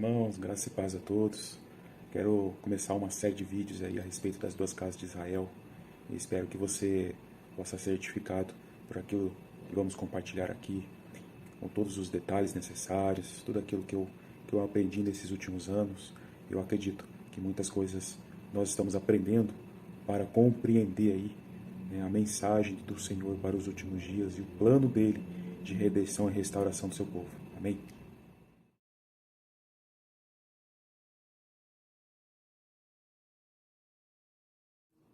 irmãos, graça e paz a todos. Quero começar uma série de vídeos aí a respeito das duas casas de Israel e espero que você possa ser edificado por aquilo que vamos compartilhar aqui, com todos os detalhes necessários, tudo aquilo que eu aprendi nesses últimos anos. Eu acredito que muitas coisas nós estamos aprendendo para compreender aí, né, a mensagem do Senhor para os últimos dias e o plano dele de redenção e restauração do seu povo. Amém?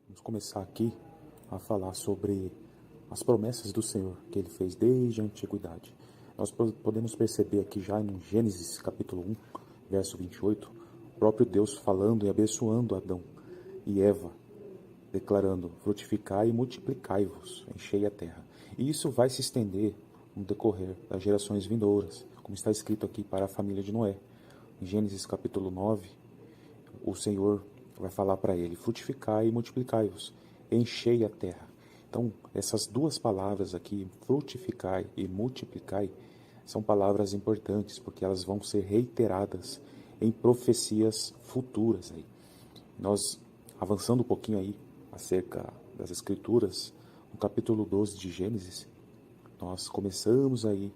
Vamos começar aqui a falar sobre as promessas do Senhor que ele fez desde a antiguidade. Nós podemos perceber aqui já no Gênesis capítulo 1, verso 28, o próprio Deus falando e abençoando Adão e Eva, declarando: frutificai e multiplicai-vos, enchei a terra. E isso vai se estender no decorrer das gerações vindouras, como está escrito aqui para a família de Noé. Em Gênesis capítulo 9, o Senhor vai falar para ele: frutificai e multiplicai-vos, enchei a terra. Então, essas duas palavras aqui, frutificai e multiplicai, são palavras importantes, porque elas vão ser reiteradas em profecias futuras aí. Nós, avançando um pouquinho aí, acerca das Escrituras, no capítulo 12 de Gênesis, nós começamos aí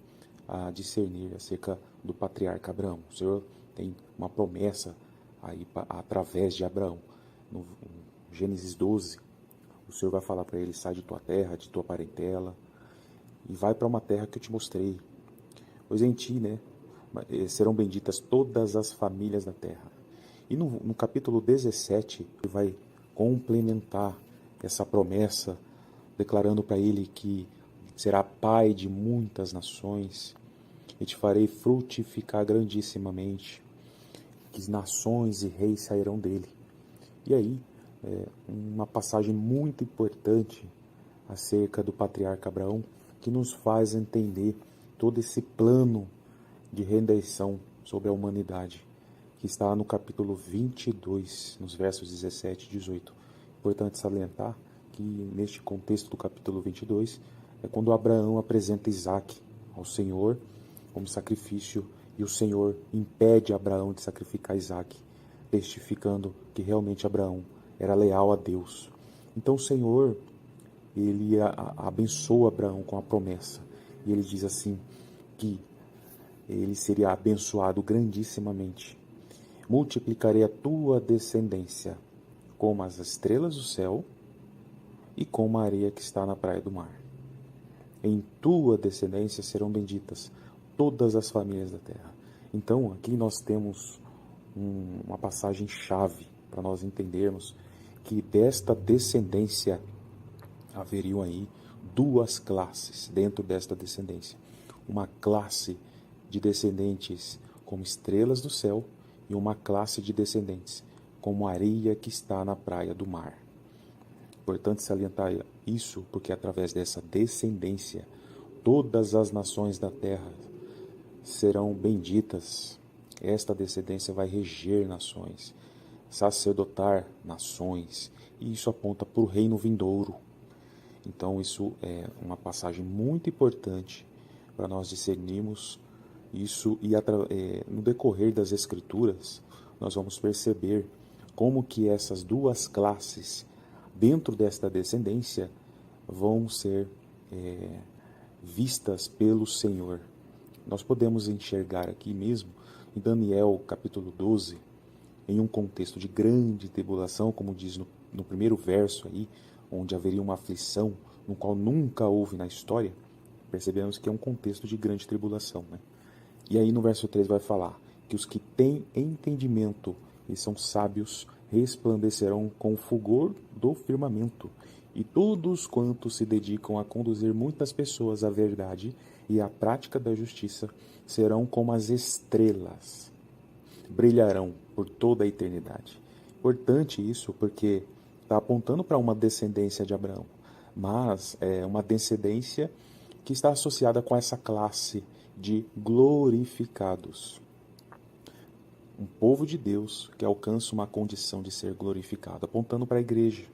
a discernir acerca do patriarca Abraão. O Senhor tem uma promessa aí através de Abraão. No Gênesis 12, o Senhor vai falar para ele: sai de tua terra, de tua parentela, e vai para uma terra que eu te mostrei. Pois em ti, né, serão benditas todas as famílias da terra. E no capítulo 17, ele vai complementar essa promessa, declarando para ele que será pai de muitas nações, e te farei frutificar grandissimamente, que nações e reis sairão dele. E aí, uma passagem muito importante acerca do patriarca Abraão, que nos faz entender todo esse plano de redenção sobre a humanidade, que está no capítulo 22, nos versos 17 e 18. Importante salientar que neste contexto do capítulo 22 é quando Abraão apresenta Isaque ao Senhor como sacrifício, e o Senhor impede Abraão de sacrificar Isaque, testificando que realmente Abraão era leal a Deus. Então o Senhor, ele abençoa Abraão com a promessa, e ele diz assim, que ele seria abençoado grandissimamente. Multiplicarei a tua descendência como as estrelas do céu e como a areia que está na praia do mar. Em tua descendência serão benditas todas as famílias da terra. Então, aqui nós temos uma passagem chave para nós entendermos que desta descendência haveriam aí duas classes dentro desta descendência. Uma classe de descendentes como estrelas do céu e uma classe de descendentes como areia que está na praia do mar. Importante salientar isso, porque através dessa descendência todas as nações da terra serão benditas. Esta descendência vai reger nações, sacerdotar nações, e isso aponta para o reino vindouro. Então isso é uma passagem muito importante para nós discernirmos isso, e no decorrer das Escrituras nós vamos perceber como que essas duas classes dentro desta descendência vão ser vistas pelo Senhor. Nós podemos enxergar aqui mesmo em Daniel capítulo 12, em um contexto de grande tribulação, como diz no primeiro verso aí, onde haveria uma aflição no qual nunca houve na história. Percebemos que é um contexto de grande tribulação, né? E aí no verso 3 vai falar que os que têm entendimento e são sábios resplandecerão com o fulgor do firmamento, e todos quantos se dedicam a conduzir muitas pessoas à verdade e à prática da justiça serão como as estrelas, brilharão por toda a eternidade. Importante isso, porque está apontando para uma descendência de Abraão, mas é uma descendência que está associada com essa classe de glorificados. Um povo de Deus que alcança uma condição de ser glorificado, apontando para a igreja.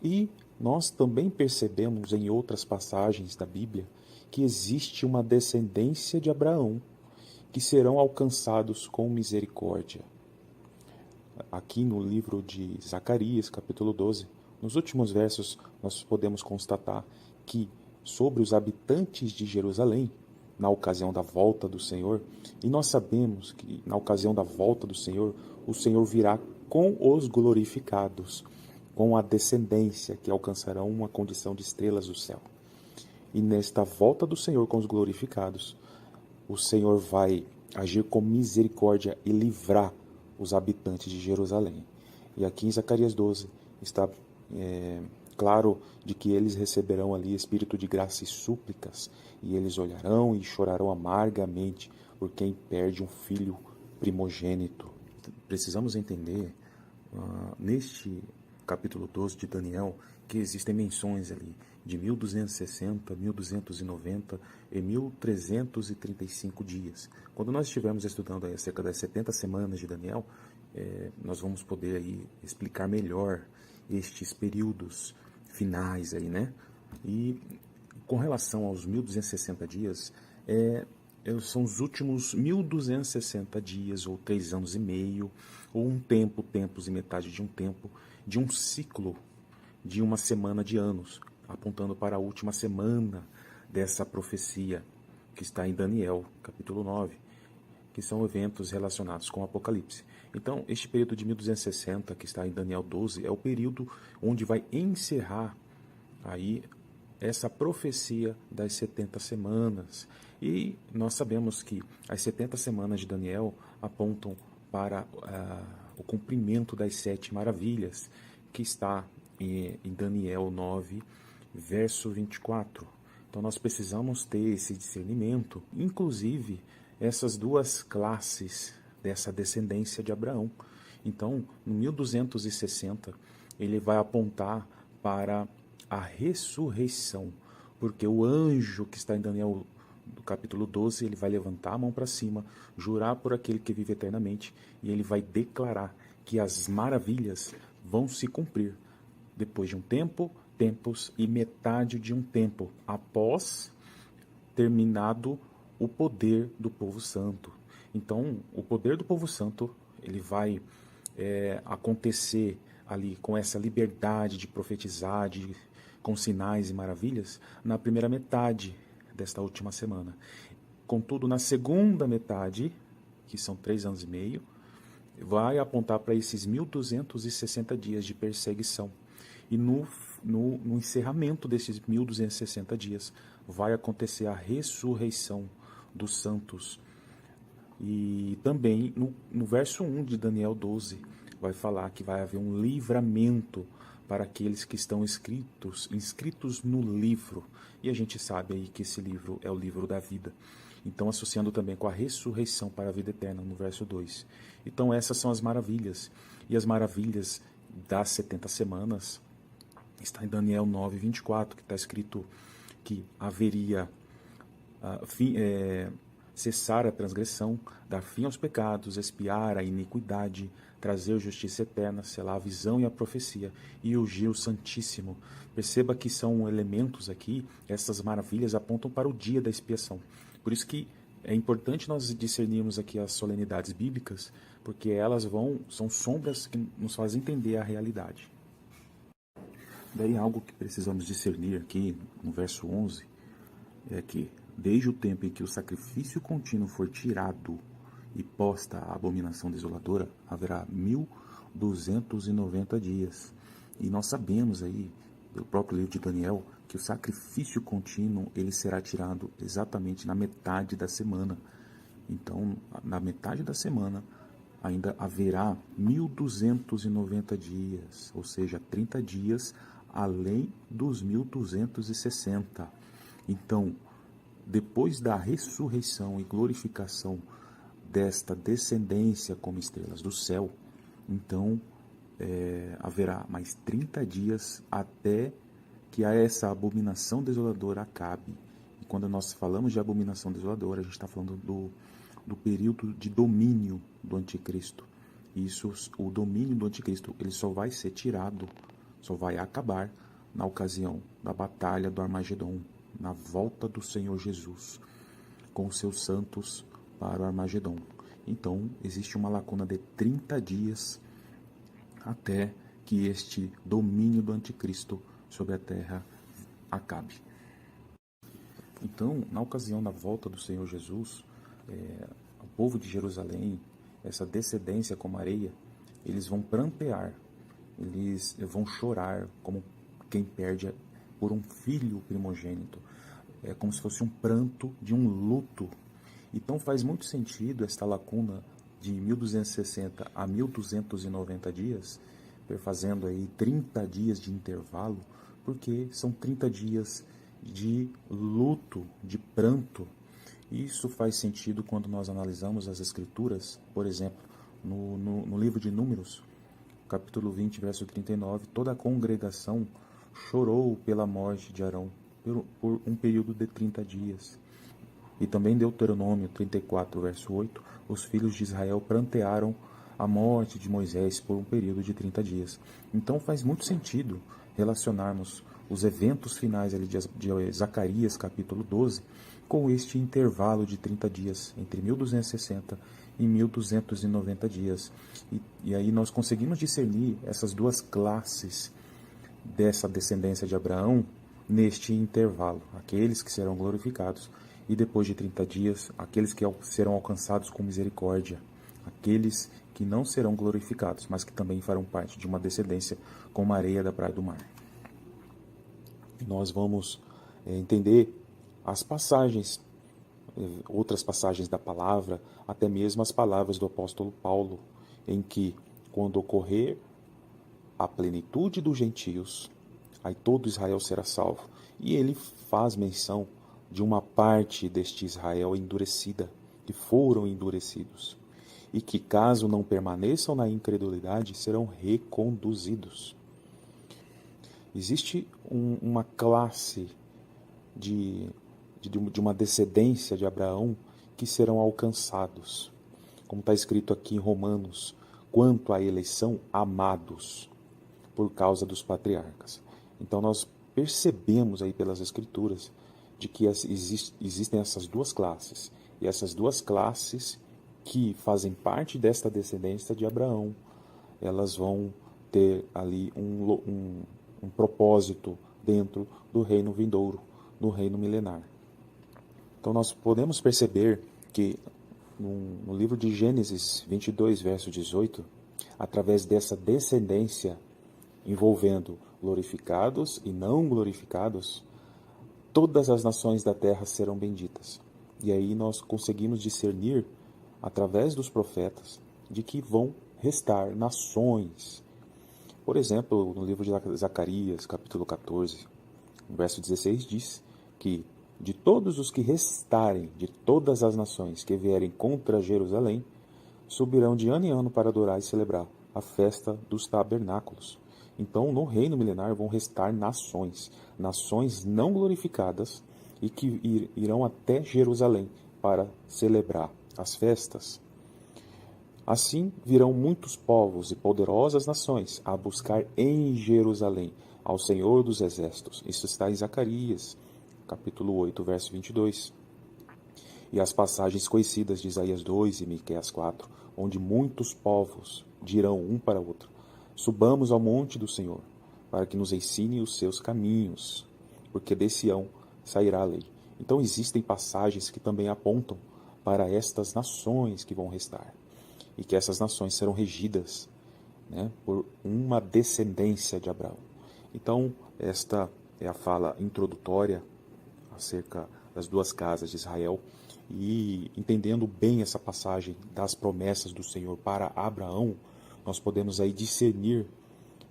E nós também percebemos em outras passagens da Bíblia que existe uma descendência de Abraão que serão alcançados com misericórdia. Aqui no livro de Zacarias, capítulo 12, nos últimos versos, nós podemos constatar que sobre os habitantes de Jerusalém, na ocasião da volta do Senhor, e nós sabemos que na ocasião da volta do Senhor, o Senhor virá com os glorificados, com a descendência que alcançarão uma condição de estrelas do céu. E nesta volta do Senhor com os glorificados, o Senhor vai agir com misericórdia e livrar os habitantes de Jerusalém. E aqui em Zacarias 12 está claro de que eles receberão ali espírito de graça e súplicas, e eles olharão e chorarão amargamente por quem perde um filho primogênito. Precisamos entender, neste capítulo 12 de Daniel, que existem menções ali de 1260, 1290 e 1335 dias. Quando nós estivermos estudando aí acerca das 70 semanas de Daniel, nós vamos poder aí explicar melhor estes períodos finais aí, né? E com relação aos 1260 dias, são os últimos 1260 dias, ou 3 anos e meio, ou um tempo, tempos e metade de um tempo, de um ciclo de uma semana de anos, apontando para a última semana dessa profecia que está em Daniel, capítulo 9, que são eventos relacionados com o Apocalipse. Então, este período de 1260, que está em Daniel 12, é o período onde vai encerrar aí essa profecia das 70 semanas. E nós sabemos que as 70 semanas de Daniel apontam para o cumprimento das 7 maravilhas, que está em Daniel 9, verso 24. Então nós precisamos ter esse discernimento, inclusive essas duas classes dessa descendência de Abraão. Então, no 1260, ele vai apontar para a ressurreição, porque o anjo que está em Daniel, do capítulo 12, ele vai levantar a mão para cima, jurar por aquele que vive eternamente, e ele vai declarar que as maravilhas vão se cumprir depois de um tempo, tempos e metade de um tempo, após terminado o poder do povo santo. Então, o poder do povo santo, ele vai acontecer ali com essa liberdade de profetizar, com sinais e maravilhas, na primeira metade desta última semana. Contudo, na segunda metade, que são 3 anos e meio, vai apontar para esses 1260 dias de perseguição. E no encerramento desses 1260 dias, vai acontecer a ressurreição dos santos. E também no verso 1 de Daniel 12, vai falar que vai haver um livramento para aqueles que estão inscritos no livro. E a gente sabe aí que esse livro é o livro da vida. Então, associando também com a ressurreição para a vida eterna, no verso 2. Então, essas são as maravilhas. E as maravilhas das 70 semanas está em Daniel 9, 24, que está escrito que haveria cessar a transgressão, dar fim aos pecados, expiar a iniquidade, trazer justiça eterna, selar a visão e a profecia, e ungir o Santíssimo. Perceba que são elementos aqui, essas maravilhas apontam para o dia da expiação. Por isso que é importante nós discernirmos aqui as solenidades bíblicas, porque elas são sombras que nos fazem entender a realidade. Daí algo que precisamos discernir aqui no verso 11 é que desde o tempo em que o sacrifício contínuo for tirado e posta a abominação desoladora, haverá 1290 dias. E nós sabemos aí, pelo próprio livro de Daniel, que o sacrifício contínuo ele será tirado exatamente na metade da semana. Então, na metade da semana, ainda haverá 1290 dias, ou seja, 30 dias além dos 1260. Então, depois da ressurreição e glorificação desta descendência como estrelas do céu, então haverá mais 30 dias até que essa abominação desoladora acabe. E quando nós falamos de abominação desoladora, a gente está falando do período de domínio do anticristo. Isso, o domínio do anticristo, ele só vai ser tirado, só vai acabar na ocasião da batalha do Armagedon, na volta do Senhor Jesus, com os seus santos para o Armagedon. Então, existe uma lacuna de 30 dias até que este domínio do anticristo sobre a terra acabe. Então, na ocasião da volta do Senhor Jesus, o povo de Jerusalém, essa descendência como areia, eles vão prantear, eles vão chorar como quem perde por um filho primogênito. É como se fosse um pranto de um luto. Então faz muito sentido esta lacuna de 1260 a 1290 dias, fazendo aí 30 dias de intervalo, porque são 30 dias de luto, de pranto. Isso faz sentido quando nós analisamos as Escrituras, por exemplo, no livro de Números, capítulo 20, verso 39, toda a congregação chorou pela morte de Arão por um período de 30 dias. E também Deuteronômio 34, verso 8, os filhos de Israel prantearam a morte de Moisés por um período de 30 dias. Então faz muito sentido relacionarmos os eventos finais ali de Zacarias, capítulo 12, com este intervalo de 30 dias, entre 1260 e 1290 dias. E aí nós conseguimos discernir essas duas classes dessa descendência de Abraão neste intervalo, aqueles que serão glorificados, e depois de 30 dias, aqueles que serão alcançados com misericórdia, aqueles que não serão glorificados, mas que também farão parte de uma descendência como a areia da praia do mar. Nós vamos entender as passagens, outras passagens da palavra, até mesmo as palavras do apóstolo Paulo, em que, quando ocorrer a plenitude dos gentios, aí todo Israel será salvo. E ele faz menção de uma parte deste Israel endurecida, que foram endurecidos, e que, caso não permaneçam na incredulidade, serão reconduzidos. Existe uma classe de uma descendência de Abraão que serão alcançados. Como está escrito aqui em Romanos, quanto à eleição, amados por causa dos patriarcas. Então nós percebemos aí pelas Escrituras de que existem essas duas classes. E essas duas classes que fazem parte desta descendência de Abraão, elas vão ter ali um propósito dentro do reino vindouro, no reino milenar. Então nós podemos perceber que no livro de Gênesis 22, verso 18, através dessa descendência envolvendo glorificados e não glorificados, todas as nações da terra serão benditas. E aí nós conseguimos discernir, através dos profetas, de que vão restar nações. Por exemplo, no livro de Zacarias, capítulo 14, verso 16, diz que de todos os que restarem, de todas as nações que vierem contra Jerusalém, subirão de ano em ano para adorar e celebrar a festa dos tabernáculos. Então, no reino milenar vão restar nações, nações não glorificadas e que irão até Jerusalém para celebrar as festas. Assim virão muitos povos e poderosas nações a buscar em Jerusalém ao Senhor dos Exércitos. Isso está em Zacarias, capítulo 8, verso 22. E as passagens conhecidas de Isaías 2 e Miqueias 4, onde muitos povos dirão um para outro: subamos ao monte do Senhor, para que nos ensine os seus caminhos, porque de Sião sairá a lei. Então existem passagens que também apontam para estas nações que vão restar, e que essas nações serão regidas, por uma descendência de Abraão. Então, esta é a fala introdutória acerca das duas casas de Israel, e entendendo bem essa passagem das promessas do Senhor para Abraão, nós podemos aí discernir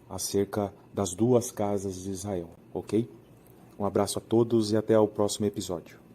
acerca das duas casas de Israel, ok? Um abraço a todos e até o próximo episódio.